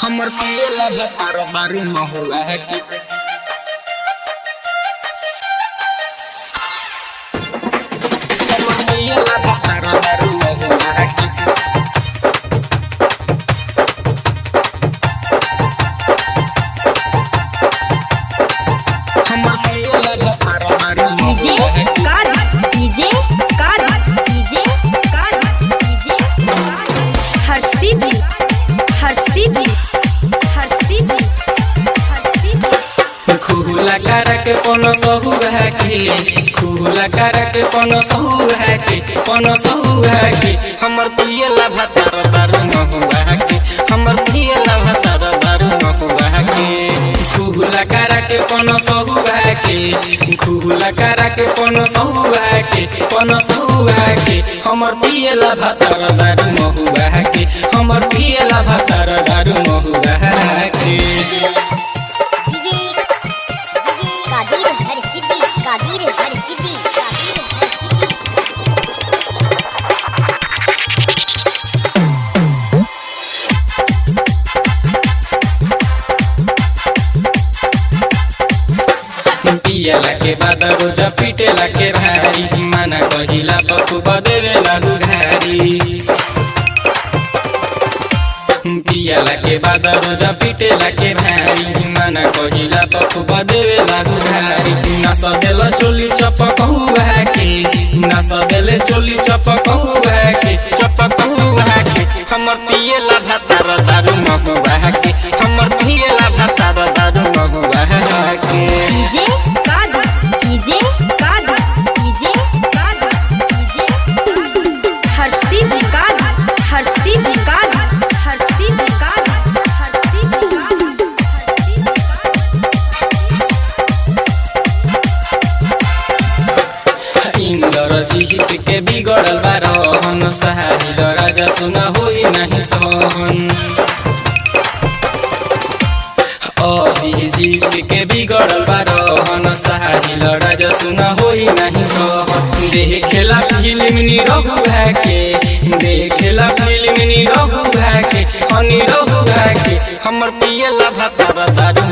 हमर पियला भतार बारी महुआ है कि हमर पियला भतार बारी महुआ है कि हमर पियला भतार बारी महुआ है डीजे हर्ष सीधी खुला करके पनो सहु है कि खुला करके पनो सहु है कि पनो सहु है कि हमर पियला भतार दारू महुआ है कि हमर पियला भतार दारू महुआ है कि खुला करके पनो सहु है कि खुला करके पनो सहु है कि पनो सहु है कि हमर पियला भतार दारू महुआ है कि हमर पियला भतार दारू महुआ है कि पियला के बाद रोजा पीटेला के भारी माना कहिला बखूब देवेला घारी पियला के बाद रोजा पीटेला के भारी माना कहिला बखूब देवेला घारी ना सदेला चोली चपकहु के ना सदेले चोली चपकहु के हमर पियला भतार दारू महुआ के हमर पियला भतार दारू महुआ के इंदर जीत के बिगड़ल बारहन सहारी राजा सुना होई नहीं सहन अभिजीत के बिगड़ल बारहन सहारी राजा सुना होई नहीं सहन देखेला फिल्म नी रहु है के देखेला फिल्म नी रहु है के हनी रहु है के हमर पियला भतार दारू